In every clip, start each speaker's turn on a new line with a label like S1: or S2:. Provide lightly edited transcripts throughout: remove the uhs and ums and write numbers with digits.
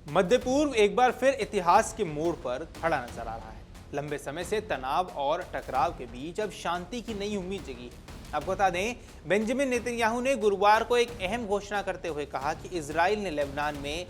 S1: मध्य पूर्व एक बार फिर इतिहास के मोड़ पर खड़ा नजर आ रहा है। लंबे समय से तनाव और टकराव के बीच अब शांति की नई उम्मीद जगी है। आपको बता दें, बेंजामिन नेतन्याहू ने गुरुवार को एक अहम घोषणा करते हुए कहा कि इजराइल ने लेबनान में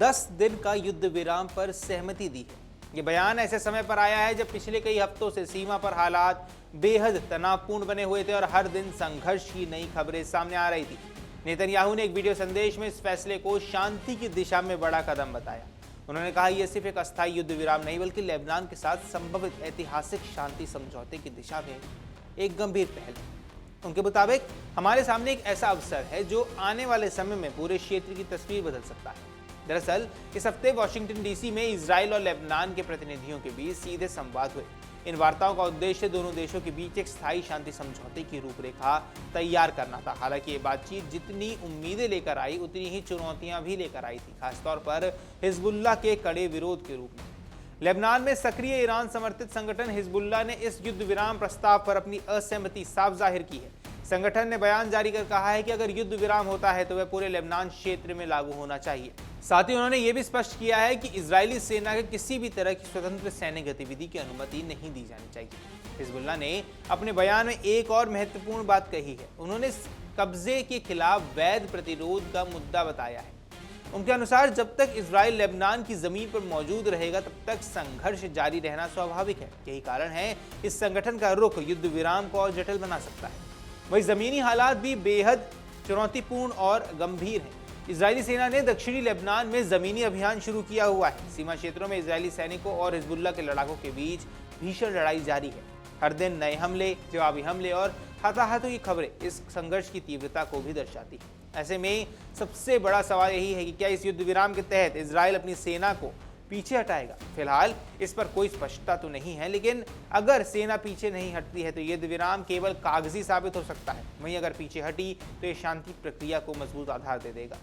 S1: 10 दिन का युद्ध विराम पर सहमति दी है। ये बयान ऐसे समय पर आया है जब पिछले कई हफ्तों से सीमा पर हालात बेहद तनावपूर्ण बने हुए थे और हर दिन संघर्ष की नई खबरें सामने आ रही थी। नेतन्याहू ने एक वीडियो संदेश में इस फैसले को शांति की दिशा में बड़ा कदम बताया। उन्होंने कहा, यह सिर्फ एक अस्थायी युद्ध विराम नहीं बल्कि लेबनान के साथ संभवित ऐतिहासिक शांति समझौते की दिशा में एक गंभीर पहल है। उनके मुताबिक हमारे सामने एक ऐसा अवसर है जो आने वाले समय में पूरे क्षेत्र की तस्वीर बदल सकता है। दरअसल इस हफ्ते वॉशिंगटन डीसी में इजराइल और लेबनान के प्रतिनिधियों के बीच सीधे संवाद हुए। इन वार्ताओं का उद्देश्य दोनों देशों के बीच एक स्थायी शांति समझौते की रूपरेखा तैयार करना था। हालांकि ये बातचीत जितनी उम्मीदें लेकर आई उतनी ही चुनौतियां भी लेकर आई थी, खासतौर पर हिजबुल्लाह के कड़े विरोध के रूप में। लेबनान में सक्रिय ईरान समर्थित संगठन हिजबुल्लाह ने इस युद्ध विराम प्रस्ताव पर अपनी असहमति साफ जाहिर की है। संगठन ने बयान जारी कर कहा है कि अगर युद्ध विराम होता है तो वह पूरे लेबनान क्षेत्र में लागू होना चाहिए। साथ ही उन्होंने यह भी स्पष्ट किया है कि इजरायली सेना के किसी भी तरह की स्वतंत्र सैन्य गतिविधि की अनुमति नहीं दी जानी चाहिए। हिजबुल्लाह ने अपने बयान में एक और महत्वपूर्ण बात कही है। उन्होंने कब्जे के खिलाफ वैध प्रतिरोध का मुद्दा बताया है। उनके अनुसार जब तक इजराइल लेबनान की जमीन पर मौजूद रहेगा तब तक संघर्ष जारी रहना स्वाभाविक है। यही कारण है इस संगठन का रुख युद्ध विराम को और जटिल बना सकता है। वही जमीनी हालात भी बेहद चुनौतीपूर्ण और गंभीर हैं। इजरायली सेना ने दक्षिणी लेबनान में जमीनी अभियान शुरू किया हुआ है। सीमा क्षेत्रों में इजरायली सैनिकों और हिजबुल्लाह के लड़ाकों के बीच भीषण लड़ाई जारी है। हर दिन नए हमले, जवाबी हमले और हताहतों की खबरें इस संघर्ष की तीव्रता को भी दर्शाती है। ऐसे में सबसे बड़ा सवाल यही है कि क्या इस युद्ध विराम के तहत इजराइल अपनी सेना को पीछे हटाएगा। फिलहाल इस पर कोई स्पष्टता तो नहीं है, लेकिन अगर सेना पीछे नहीं हटती है तो युद्ध विराम केवल कागजी साबित हो सकता है। वहीं अगर पीछे हटी तो ये शांति प्रक्रिया को मजबूत आधार दे देगा।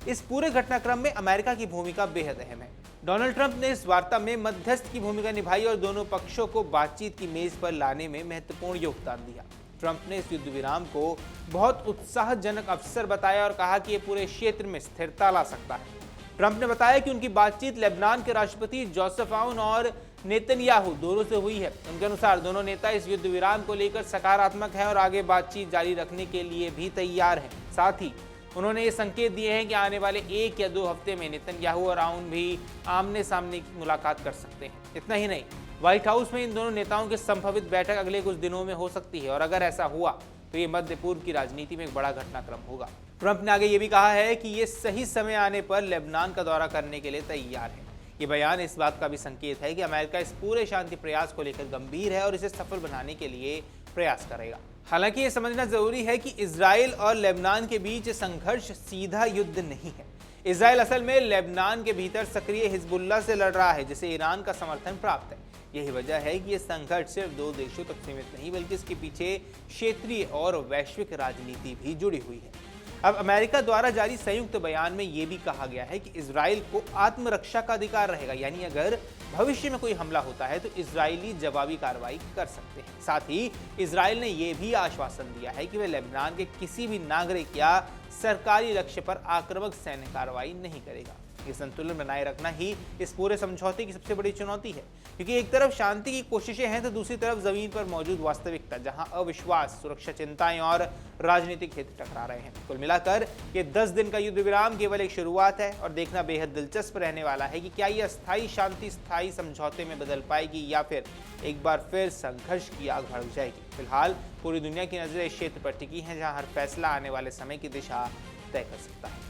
S1: इस पूरे घटनाक्रम में अमेरिका की भूमिका बेहद अहम है। डोनाल्ड ट्रंप ने इस वार्ता में मध्यस्थ की भूमिका निभाई और दोनों पक्षों को बातचीत की मेज पर लाने में महत्वपूर्ण योगदान दिया। ट्रंप ने इस युद्ध विराम को बहुत उत्साहजनक अवसर बताया और कहा कि यह पूरे क्षेत्र में स्थिरता ला सकता है। ट्रंप ने बताया कि उनकी बातचीत लेबनान के राष्ट्रपति जोसेफ आउन और नेतन्याहू दोनों से हुई है। उनके अनुसार दोनों नेता इस युद्ध विराम को लेकर सकारात्मक हैं और आगे बातचीत जारी रखने के लिए भी तैयार हैं। साथ ही उन्होंने ये संकेत दिए हैं कि आने वाले 1 या 2 हफ्ते में नेतन्याहू और आउन भी आमने सामने की मुलाकात कर सकते हैं। इतना ही नहीं, व्हाइट हाउस में इन दोनों नेताओं की संभावित बैठक अगले कुछ दिनों में हो सकती है और अगर ऐसा हुआ तो ये मध्य पूर्व की राजनीति में एक बड़ा घटनाक्रम होगा। ट्रंप ने आगे ये भी कहा है कि ये सही समय आने पर लेबनान का दौरा करने के लिए तैयार है। ये बयान इस बात का भी संकेत है कि अमेरिका इस पूरे शांति प्रयास को लेकर गंभीर है और इसे सफल बनाने के लिए प्रयास करेगा। हालांकि ये समझना जरूरी है कि इजराइल और लेबनान के बीच संघर्ष सीधा युद्ध नहीं है। इजराइल असल में लेबनान के भीतर सक्रिय हिजबुल्लाह से लड़ रहा है, जिसे ईरान का समर्थन प्राप्त है। यही वजह है कि यह संघर्ष सिर्फ 2 देशों तक सीमित नहीं बल्कि इसके पीछे क्षेत्रीय और वैश्विक राजनीति भी जुड़ी हुई है। अब अमेरिका द्वारा जारी संयुक्त बयान में यह भी कहा गया है कि इजराइल को आत्मरक्षा का अधिकार रहेगा, यानी अगर भविष्य में कोई हमला होता है तो इजरायली जवाबी कार्रवाई कर सकते हैं। साथ ही इजराइल ने यह भी आश्वासन दिया है कि वह लेबनान के किसी भी नागरिक या सरकारी लक्ष्य पर आक्रामक सैन्य कार्रवाई नहीं करेगा। ये संतुलन बनाए रखना ही इस पूरे समझौते की सबसे बड़ी चुनौती है, क्योंकि एक तरफ शांति की कोशिशें हैं तो दूसरी तरफ जमीन पर मौजूद वास्तविकता, जहां अविश्वास, सुरक्षा चिंताएं और राजनीतिक हित टकरा रहे हैं। कुल मिलाकर ये 10 दिन का युद्ध विराम केवल एक शुरुआत है और देखना बेहद दिलचस्प रहने वाला है कि क्या यह अस्थायी शांति स्थायी समझौते में बदल पाएगी या फिर एक बार फिर संघर्ष की आग भड़क जाएगी। फिलहाल पूरी दुनिया की नजरें इस क्षेत्र पर टिकी हैं, जहां हर फैसला आने वाले समय की दिशा तय कर सकता है।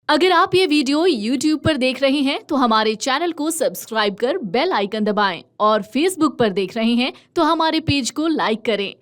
S2: अगर आप ये वीडियो YouTube पर देख रहे हैं तो हमारे चैनल को सब्सक्राइब कर बेल आइकन दबाएं और Facebook पर देख रहे हैं तो हमारे पेज को लाइक करें।